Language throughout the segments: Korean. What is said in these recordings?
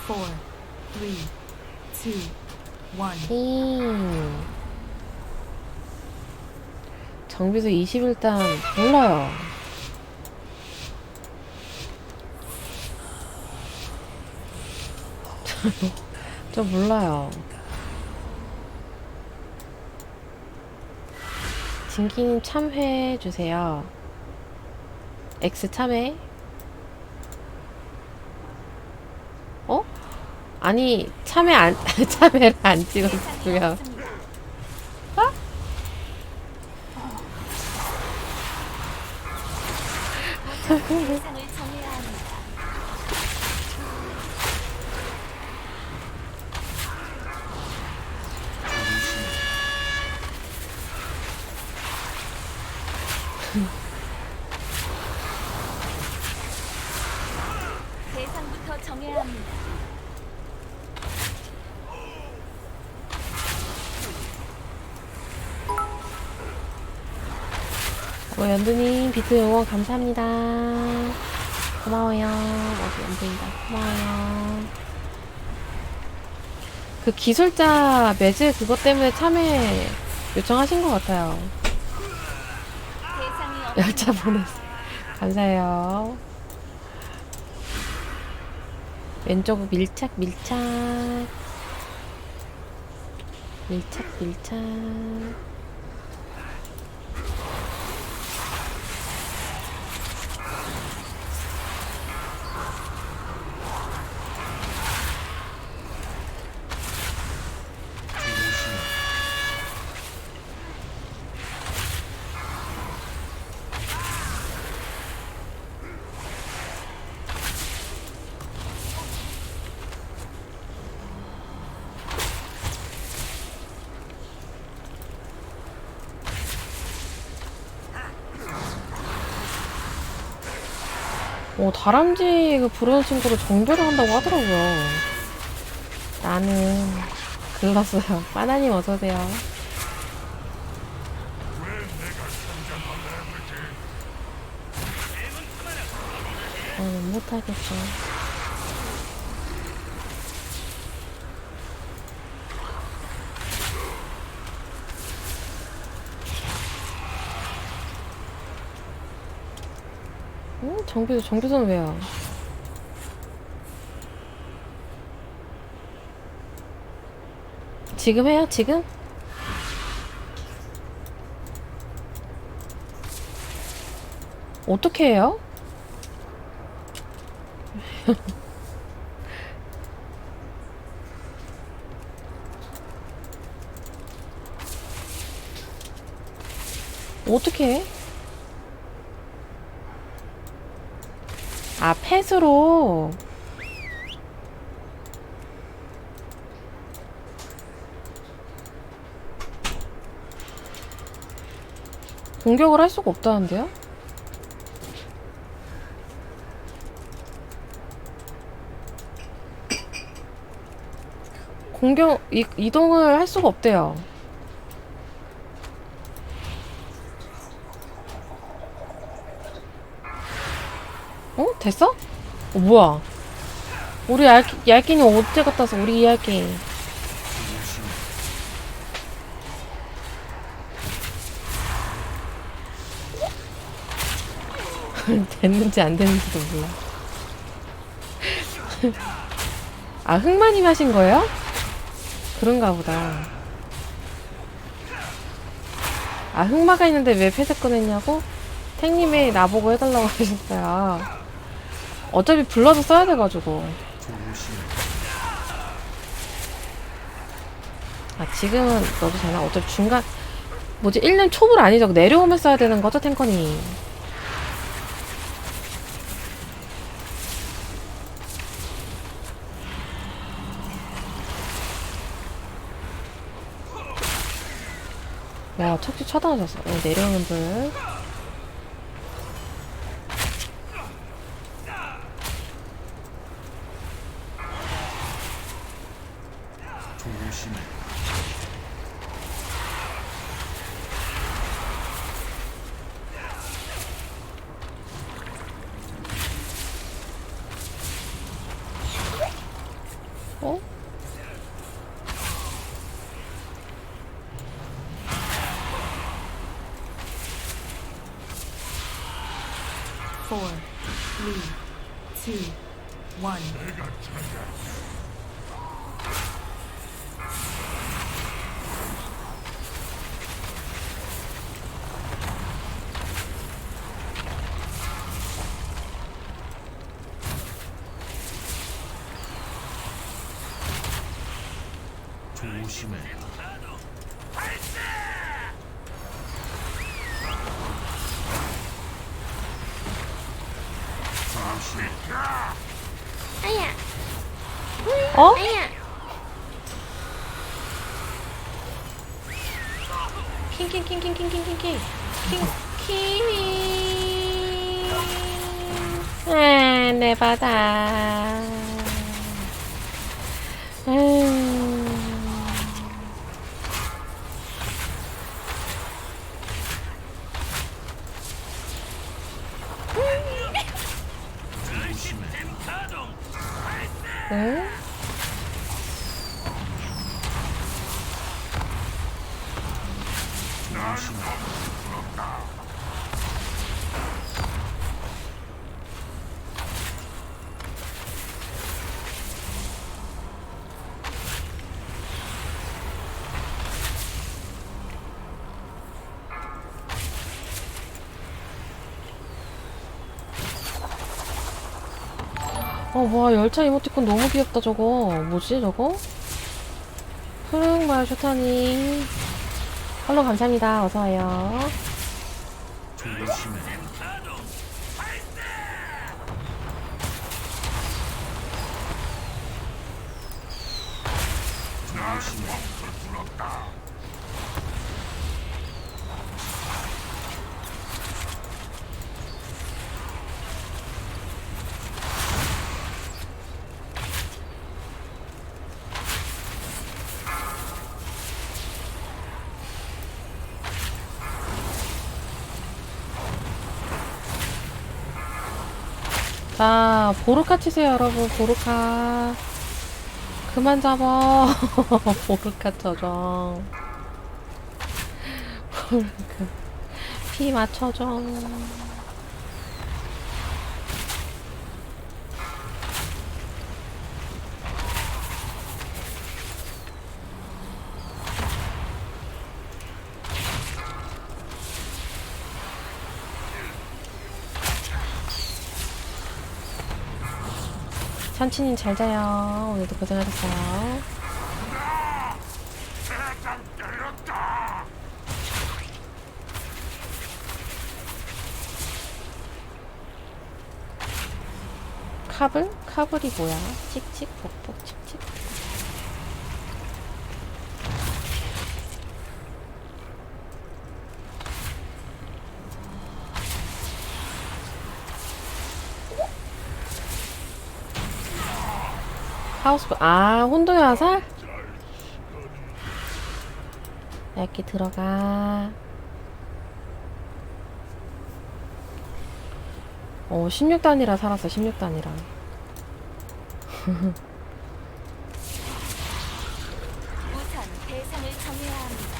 4, 3, 2, 1. 정비소 21단 몰라요. 저 몰라요. 진기님 참회해주세요. X 참회. 어? 아니 참회 안 참회를 안 찍었고요. 대상을 정해야 합니다. 대상부터 정해야 합니다. 연두님 비트 응원 감사합니다. 고마워요. 어디 안 보인다. 고마워요. 그 기술자 매즈 그것 때문에 참여 요청하신 것 같아요. 대상이 열차 보냈어요. 감사해요. 왼쪽 밀착 밀착 밀착 밀착. 다람쥐 그 부르는 친구를 정배를 한다고 하더라고요. 나는 글렀어요. 바나님 어서오세요. 못하겠어. 정비소는 왜요? 지금 해요? 지금? 어떻게 해요? 어떻게 해? 아, 펫으로. 공격을 할 수가 없다는데요? 이동을 할 수가 없대요. 됐어? 뭐야? 우리 얄끼니 어째 갔다 왔어, 우리 얄끼. 됐는지 안 됐는지도 몰라. 아, 흑마님 하신 거예요? 그런가 보다. 아, 흑마가 있는데 왜 패스 꺼냈냐고? 탱님이 나보고 해달라고 하셨어요. 어차피 불러서 써야 돼가지고. 아, 지금은 넣어도 되나? 어차피 중간, 1년 초불 아니죠? 내려오면 써야 되는 거죠, 탱커님? 와, 척지 차단하셨어. 내려오는 불. 어? four, three, two, one. 조심해. 어? 킹킹킹킹킹킹킹킹 킹킹 내 바다 응? 와, 열차 이모티콘 너무 귀엽다, 저거. 뭐지, 저거? 푸릉마을 쇼타님. 팔로우 감사합니다. 어서와요. 조심해. 자, 보르카 치세요, 여러분. 보르카. 그만 잡아. 보르카 쳐줘. 보르카. 피 맞춰줘. 찬치님 잘 자요. 오늘도 고생하셨어요. 카블? 카블이 뭐야? 칙칙, 복복, 칙칙. 하우스, 혼돈의 화살? 얇게 들어가. 16단이라 살았어, 16단이라. 우선 대상을 정해야 합니다.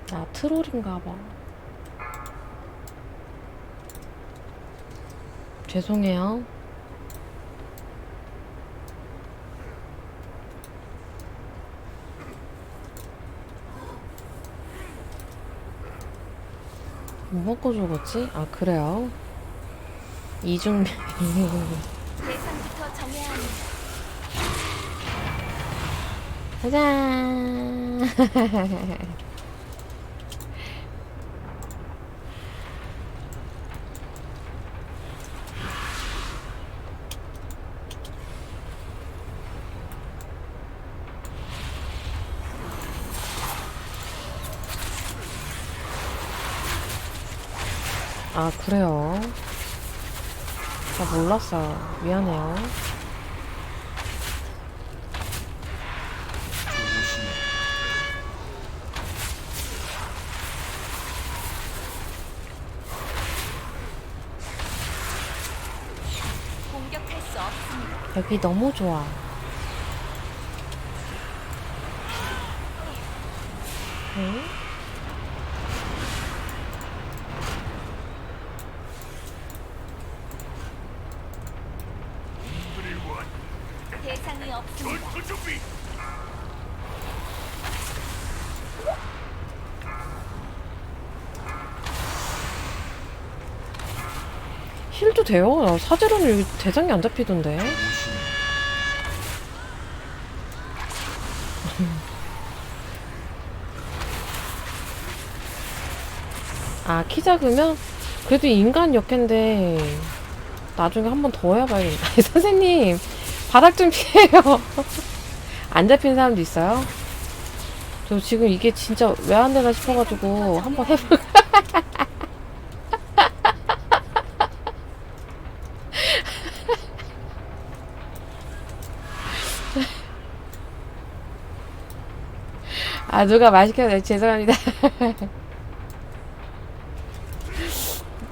나 트롤인가봐. 죄송해요. 뭐 먹고 죽었지? 아, 그래요? 이중 대상부터 정해야 합니다. 짜잔. 아, 그래요? 나 몰랐어요. 미안해요. 조심해. 공격할 수 없습니다. 여기 너무 좋아. 응? 대상이 없습니다. 힐도 돼요? 나 사제로는 여기 대상이 안 잡히던데. 조심해. 아, 키 작으면? 그래도 인간 역캔데 나중에 한 번 더 해봐야겠다. 선생님, 바닥 좀 피해요. 안 잡힌 사람도 있어요? 저 지금 이게 진짜 왜 안 되나 싶어가지고 한번 해볼까? 아, 누가 맛있게 네, 죄송합니다.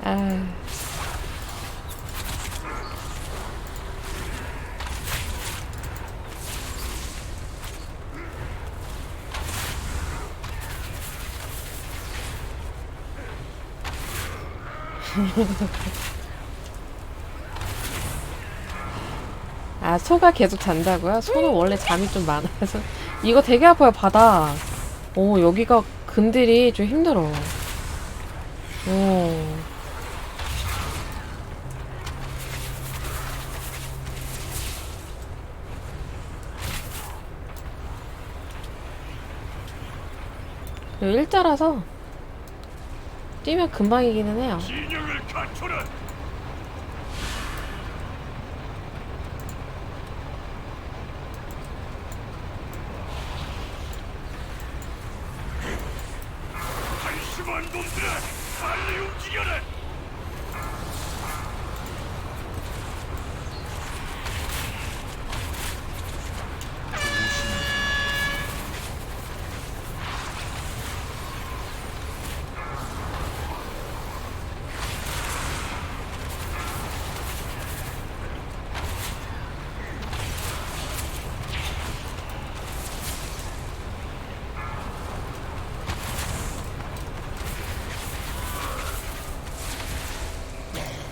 아. 아, 소가 계속 잔다고요? 소는 원래 잠이 좀 많아서. 이거 되게 아파요, 바닥. 오, 여기가 근들이 좀 힘들어. 오. 그리고 일자라서 뛰면 금방 이기는 해요. 진영을 갖춰라. 한심한 놈들아, 빨리 움직여라.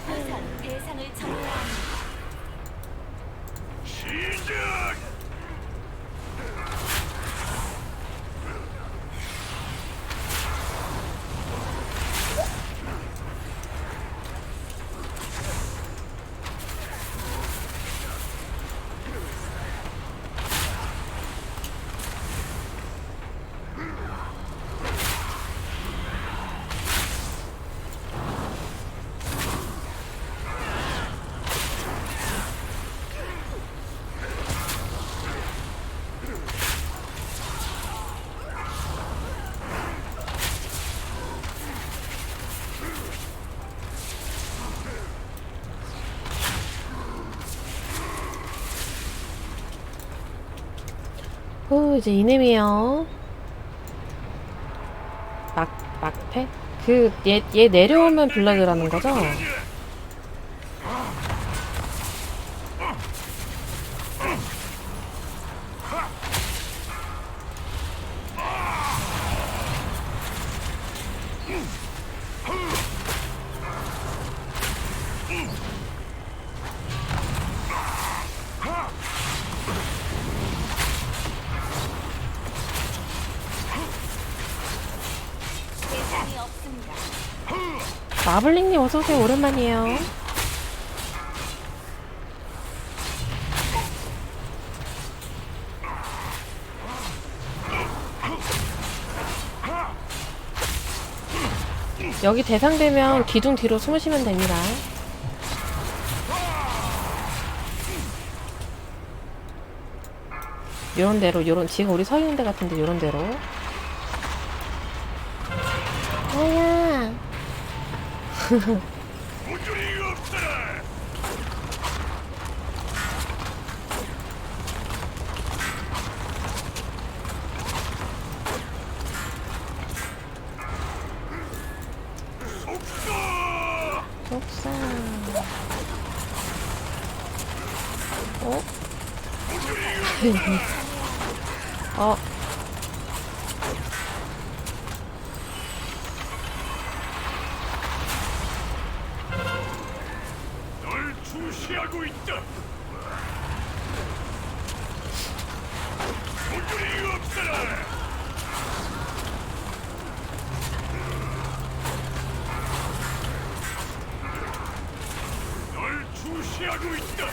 우선 대상을 정해야 합니다. 시작. 후, 이제 이nem이에요. 막패? 얘 내려오면 블러드라는 거죠? 대상이 없습니다. 마블링님 어서오세요. 오랜만이에요. 여기 대상되면 기둥 뒤로 숨으시면 됩니다. 요런 데로, 요런, 지금 우리 서 있는 데 같은데, 요런 데로. 뭐야. 무줄이 없더라. 속사. 속사. 어? 어, 널 주시하고 있다. 무줄이 없더라. 널 주시하고 있다.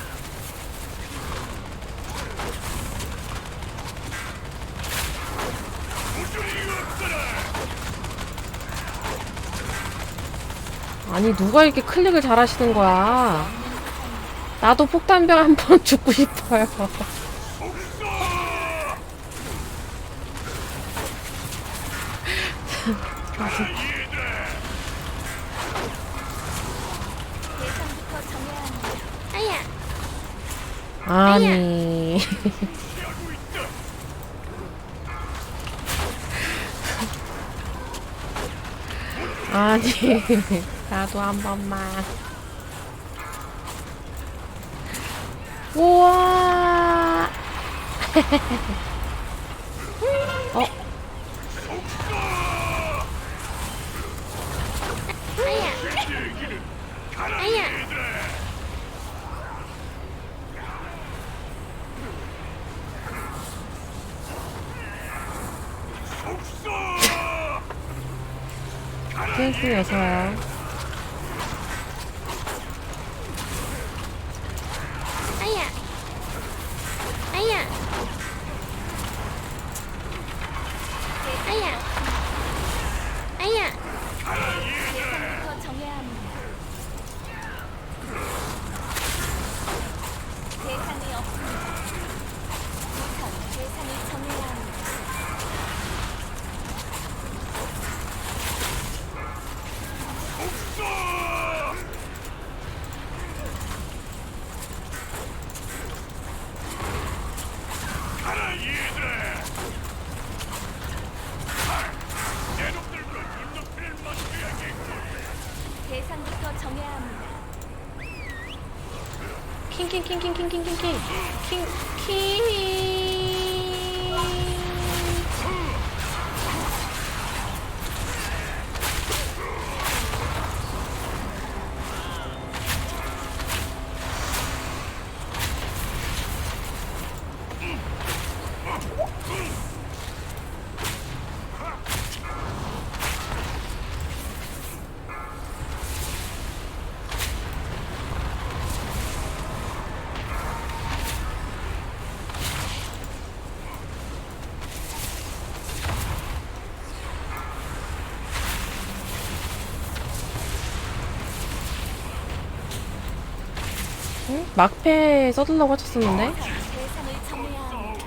무줄이 없더라. 아니, 누가 이렇게 클릭을 잘 하시는 거야? 나도 폭탄병 한번 죽고 싶어요. 속사. 가라 얘들아. 대상부터 정해야 합니다. 아니. 주시하고 있다. 아니. 나도 한 번만. 우와. 어, 얘기는 가라 얘들아. 속사. 킹킹 어서와요. 대상부터 정해야 합니다. 대상이 없습니다. 우선 대상을 정해야 합니다. 속사. 가라 얘들아. 내 놈들과 눈높이를 맞춰야겠군. 대상부터 정해야 합니다. 킹킹킹킹킹킹킹킹. 킹킹. 응? 막패 써달라고 하셨었는데? 대상을 정해야 합니다.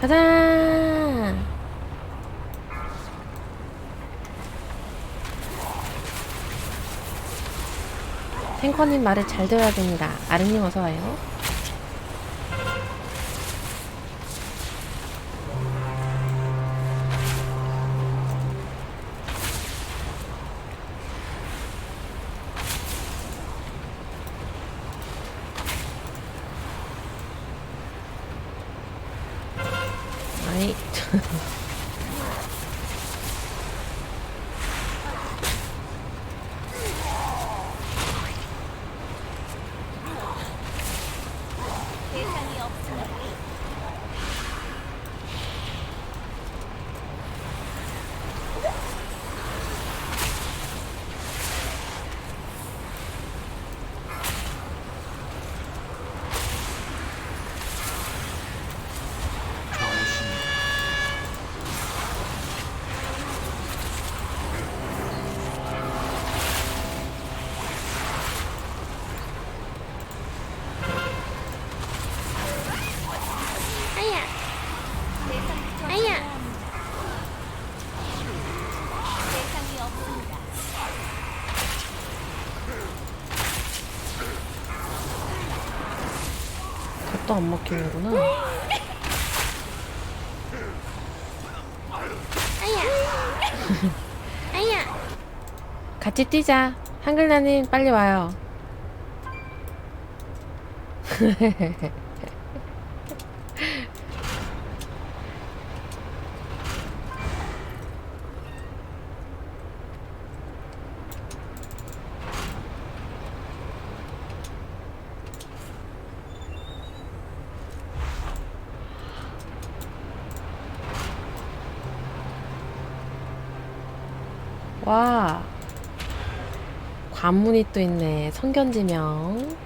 가자! 탱커님 말을 잘 들어야 됩니다. 아르님 어서와요. 아이, 없습니다. 대상부터 정해야 합니다. 대상이 없습니다. 덧도 안 먹히는구나. 같이 뛰자. 한글나님 빨리 와요. 와, 관문이 또 있네. 성견지명.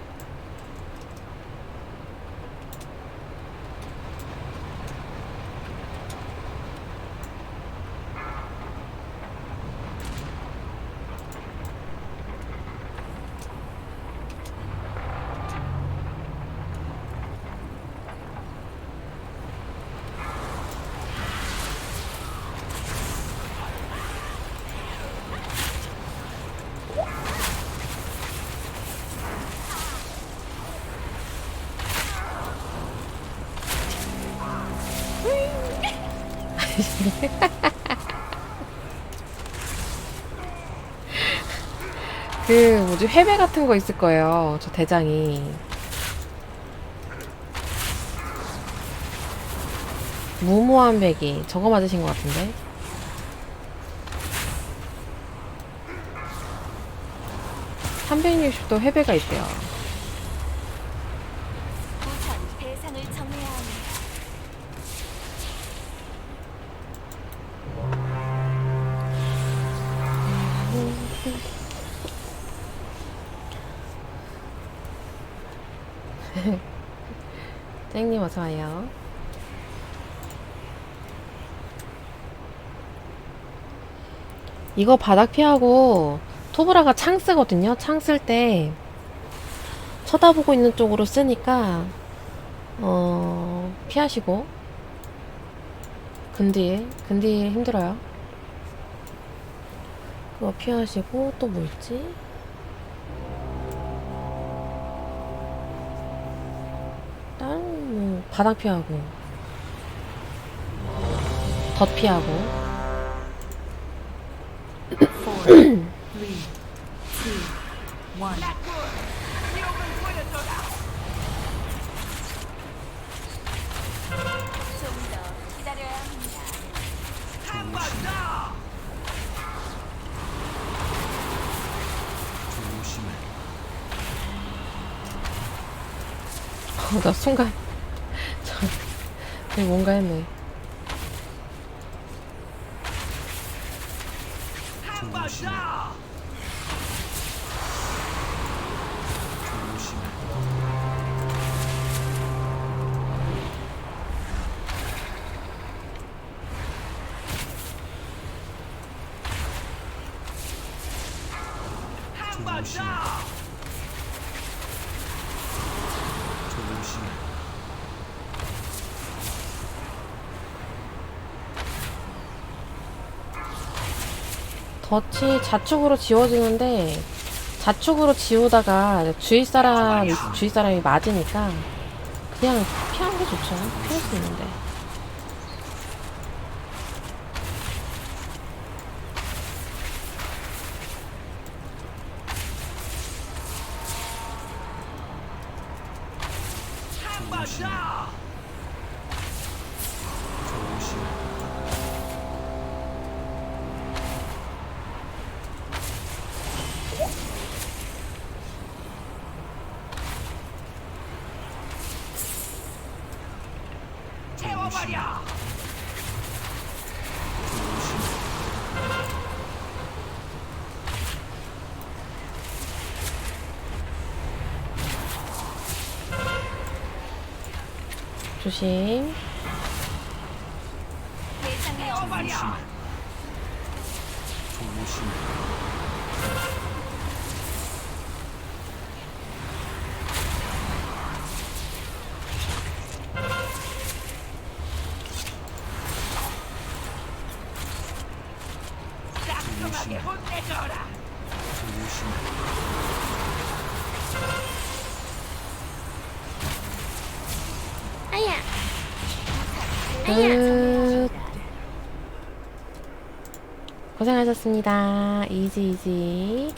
그 뭐지 회배 같은 거 있을 거예요. 저 대장이 무모한 배기 저거 맞으신 것 같은데. (360도) 회배가 있대요. 우선 대상을 정해야 합니다. 땡님 어서와요. 이거 바닥 피하고 토브라가 창 쓰거든요. 창 쓸 때 쳐다보고 있는 쪽으로 쓰니까 피하시고. 근디에 힘들어요. 그거 피하시고. 또 뭐 있지? 다른 뭐 바닥 피하고 덧 피하고. 좀 더 기다려야 합니다. 나 순간 되게 뭔가 했네. 덫이 좌측으로 지워지는데 좌측으로 지우다가 주위 사람이 맞으니까 그냥 피하는 게 좋죠. 피할 수 있는데. 조심. 대상이 없습니다. 아야. 끝. 고생하셨습니다. 이지 이지.